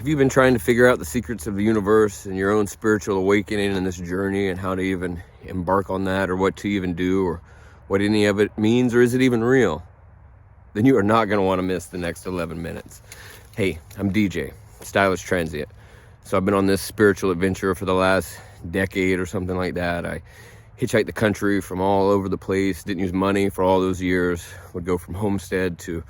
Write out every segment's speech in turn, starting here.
Have you been trying to figure out the secrets of the universe and your own spiritual awakening and this journey and how to even embark on that, or what to even do, or what any of it means, or is it even real? Then you are not going to want to miss the next 11 minutes. Hey, I'm DJ, Stylish Transient. So I've been on this spiritual adventure for the last decade or something like that. I hitchhiked the country from all over the place, didn't use money for all those years, would go from homestead to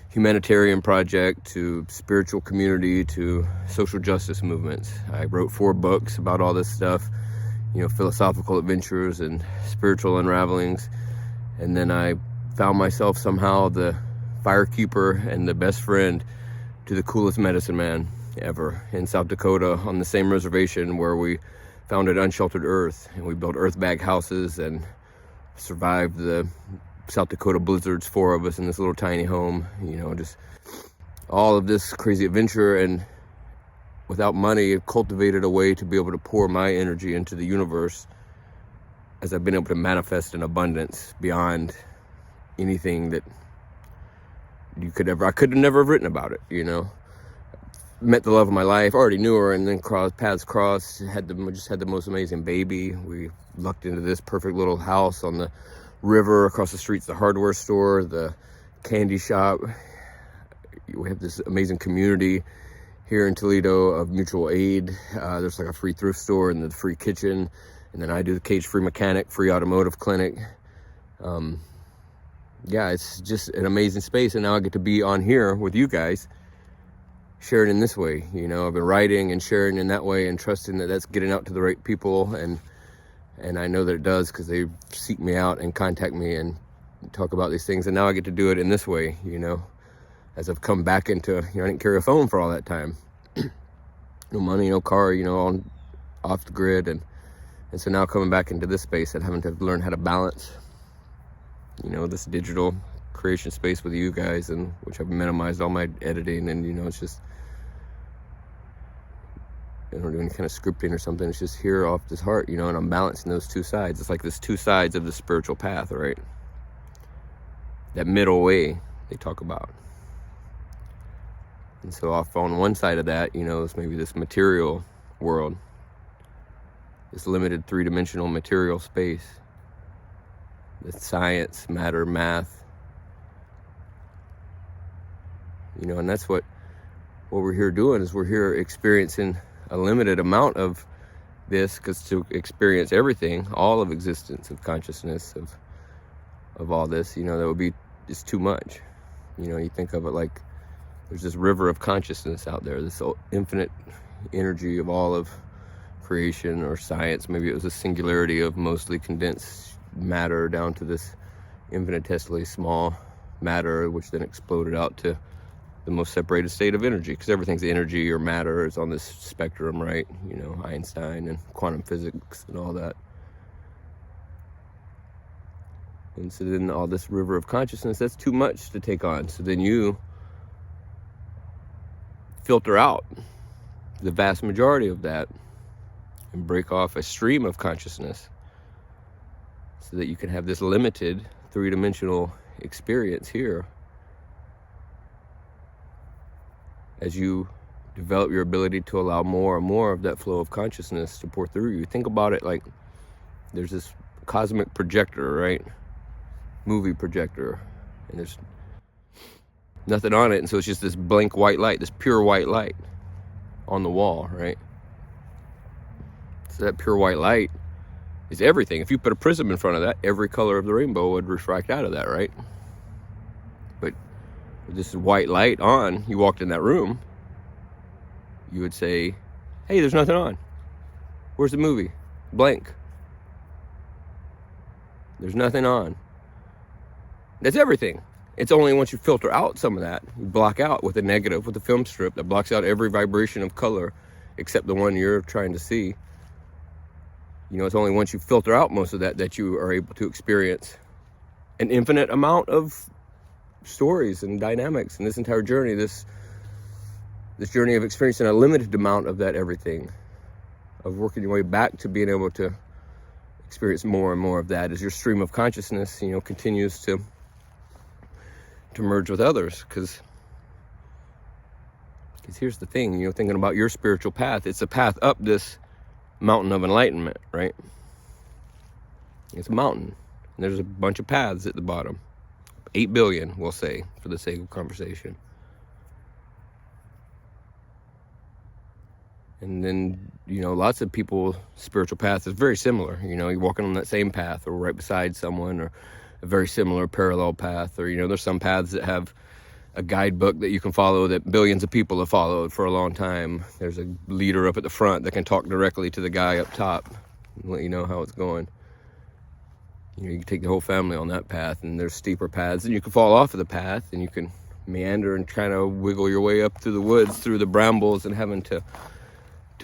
humanitarian project to spiritual community to social justice movements. I wrote 4 books about all this stuff, philosophical adventures and spiritual unravelings. And then I found myself somehow the firekeeper and the best friend to the coolest medicine man ever in South Dakota, on the same reservation where we founded Unsheltered Earth, and we built earth bag houses and survived the South Dakota blizzards, 4 of us in this little tiny home, just all of this crazy adventure. And without money, I've cultivated a way to be able to pour my energy into the universe, as I've been able to manifest in abundance beyond anything that I could have never written about it. Met the love of my life, already knew her, and then paths crossed, just had the most amazing baby. We lucked into this perfect little house on the river. Across the street's the hardware store, the candy shop. We have this amazing community here in Toledo of mutual aid. There's like a free thrift store and the free kitchen, and then I do the cage-free mechanic, free automotive clinic. It's just an amazing space, and now I get to be on here with you guys, sharing in this way. I've been writing and sharing in that way and trusting that that's getting out to the right people, and I know that it does, because they seek me out and contact me and talk about these things. And now I get to do it in this way, as I've come back into, I didn't carry a phone for all that time. No money, no car, on off the grid. And so now coming back into this space and having to learn how to balance, this digital creation space with you guys, and which I've minimized all my editing. And, it's just, I don't do any kind of scripting or something. It's just here off this heart, and I'm balancing those 2 sides. It's like this 2 sides of the spiritual path, right? That middle way they talk about. And so off on one side of that, it's maybe this material world, this limited 3-dimensional material space, the science, matter, math, and that's what we're here doing, is we're here experiencing a limited amount of this, because to experience everything, all of existence, of consciousness, of all this, that would be just too much. You think of it like there's this river of consciousness out there, this infinite energy of all of creation, or science. Maybe it was a singularity of mostly condensed matter down to this infinitesimally small matter, which then exploded out to the most separated state of energy, because everything's energy or matter is on this spectrum, right? Einstein and quantum physics and all that. And so then all this river of consciousness, that's too much to take on. So then you filter out the vast majority of that and break off a stream of consciousness, so that you can have this limited 3-dimensional experience here, as you develop your ability to allow more and more of that flow of consciousness to pour through you. Think about it like there's this cosmic projector, right? Movie projector, and there's nothing on it, and so it's just this blank white light, this pure white light on the wall, right? So that pure white light is everything. If you put a prism in front of that, every color of the rainbow would refract out of that, right? But with this white light on, you walked in that room, you would say, hey, there's nothing on. Where's the movie? Blank. There's nothing on. That's everything. It's only once you filter out some of that, you block out with a negative, with a film strip that blocks out every vibration of color except the one you're trying to see. It's only once you filter out most of that you are able to experience an infinite amount of stories and dynamics. And this entire journey, this journey of experiencing a limited amount of that everything, of working your way back to being able to experience more and more of that as your stream of consciousness, continues to merge with others. Because Because here's the thing, thinking about your spiritual path, it's a path up this mountain of enlightenment, right? It's a mountain. And there's a bunch of paths at the bottom. 8 billion, we'll say, for the sake of conversation. And then, lots of people's spiritual path is very similar. You're walking on that same path or right beside someone, or a very similar parallel path. Or, there's some paths that have a guidebook that you can follow that billions of people have followed for a long time. There's a leader up at the front that can talk directly to the guy up top and let you know how it's going. You can take the whole family on that path, and there's steeper paths, and you can fall off of the path, and you can meander and kind of wiggle your way up through the woods, through the brambles, and having to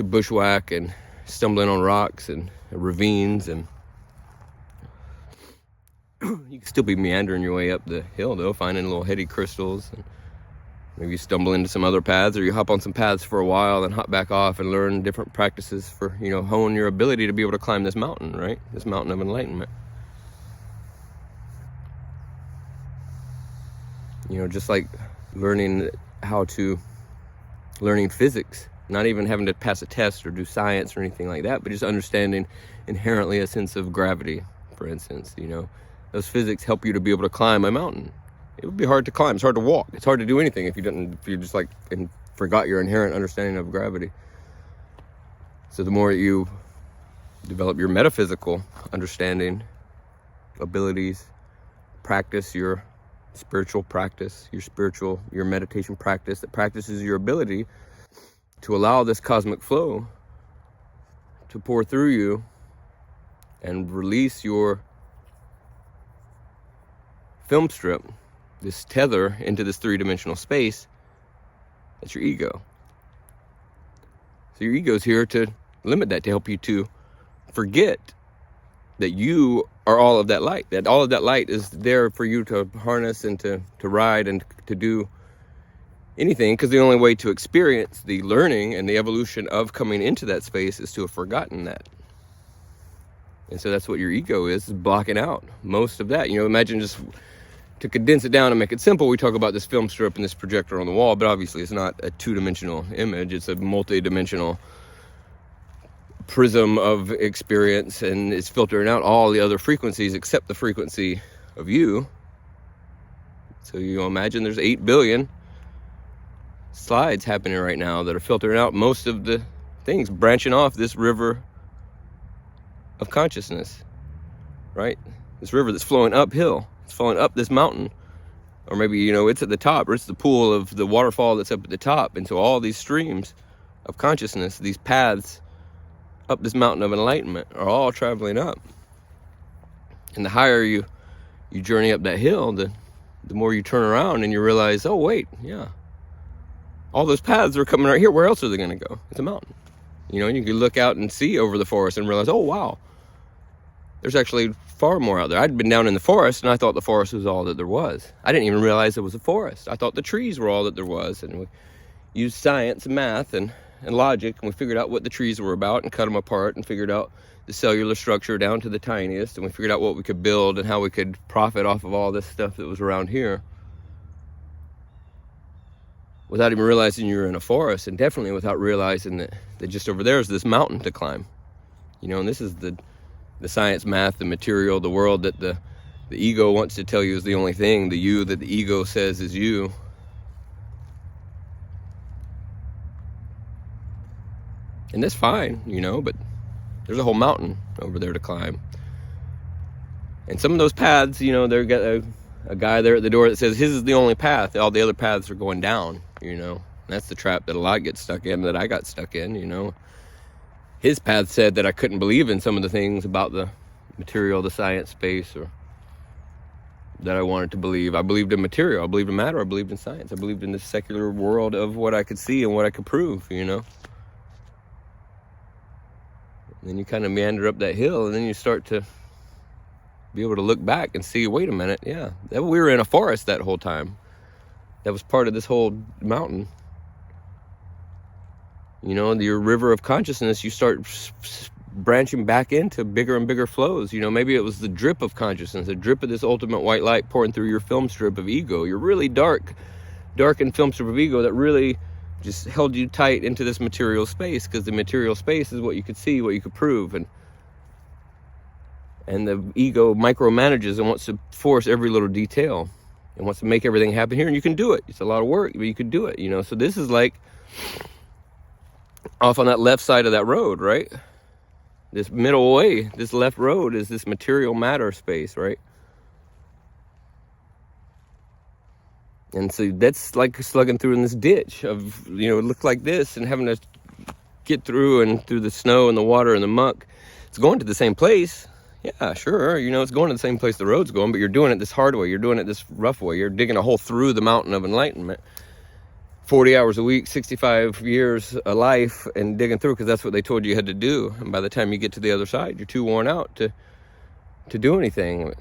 bushwhack and stumbling on rocks and ravines, and you can still be meandering your way up the hill, though, finding little heady crystals, and maybe you stumble into some other paths, or you hop on some paths for a while and hop back off and learn different practices for, hone your ability to be able to climb this mountain, right? This mountain of enlightenment. Just like learning physics, not even having to pass a test or do science or anything like that, but just understanding inherently a sense of gravity, for instance. Those physics help you to be able to climb a mountain. It would be hard to climb. It's hard to walk. It's hard to do anything if you just forgot your inherent understanding of gravity. So the more you develop your metaphysical understanding, abilities, practice your spiritual practice, your meditation practice that practices your ability to allow this cosmic flow to pour through you and release your film strip, this tether into this three-dimensional space. That's your ego. So your ego is here to limit that, to help you to forget that you are all of that light, that all of that light is there for you to harness and to ride and to do anything, because the only way to experience the learning and the evolution of coming into that space is to have forgotten that. And so that's what your ego is blocking out most of that. Imagine, just to condense it down and make it simple, we talk about this film strip and this projector on the wall, but obviously it's not a two-dimensional image, it's a multi-dimensional prism of experience, and it's filtering out all the other frequencies except the frequency of you. So imagine there's 8 billion slides happening right now that are filtering out most of the things, branching off this river of consciousness, right? This river that's flowing uphill, it's flowing up this mountain, or maybe it's at the top, or it's the pool of the waterfall that's up at the top. And so all these streams of consciousness, these paths up this mountain of enlightenment, are all traveling up. And the higher you journey up that hill, the more you turn around and you realize, oh wait, yeah, all those paths are coming right here. Where else are they going to go? It's a mountain. You can look out and see over the forest and realize, oh wow, there's actually far more out there. I'd been down in the forest and I thought the forest was all that there was. I didn't even realize it was a forest. I thought the trees were all that there was. And we used science and math and logic, and we figured out what the trees were about and cut them apart and figured out the cellular structure down to the tiniest, and we figured out what we could build and how we could profit off of all this stuff that was around here, without even realizing you were in a forest, and definitely without realizing that just over there is this mountain to climb. And this is the science, math, the material, the world that the ego wants to tell you is the only thing, the you that the ego says is you. And that's fine, but there's a whole mountain over there to climb. And some of those paths, they've got a guy there at the door that says his is the only path. All the other paths are going down, And that's the trap that a lot get stuck in, that I got stuck in, His path said that I couldn't believe in some of the things about the material, the science space, or that I wanted to believe. I believed in material, I believed in matter, I believed in science, I believed in this secular world of what I could see and what I could prove, And then you kind of meander up that hill, and then you start to be able to look back and see, wait a minute, yeah, we were in a forest that whole time. That was part of this whole mountain. Your river of consciousness, you start branching back into bigger and bigger flows. Maybe it was the drip of consciousness, a drip of this ultimate white light pouring through your film strip of ego, your really darkened film strip of ego that really just held you tight into this material space, because the material space is what you could see, what you could prove, and the ego micromanages and wants to force every little detail and wants to make everything happen here, and you can do it. It's a lot of work, but you can do it, you know. So this is like off on that left side of that road, right? This middle way, this left road is this material matter space, right? And so that's like slugging through in this ditch of, you know, it looked like this, and having to get through and through the snow and the water and the muck. It's going to the same place. Yeah, sure. You know, it's going to the same place the road's going, but you're doing it this hard way. You're doing it this rough way. You're digging a hole through the mountain of enlightenment. 40 hours a week, 65 years a life, and digging through, because that's what they told you had to do. And by the time you get to the other side, you're too worn out to do anything.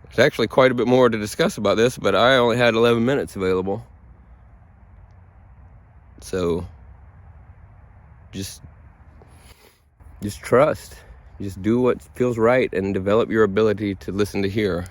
There's actually quite a bit more to discuss about this, but I only had 11 minutes available. So just trust. Just do what feels right and develop your ability to listen to hear.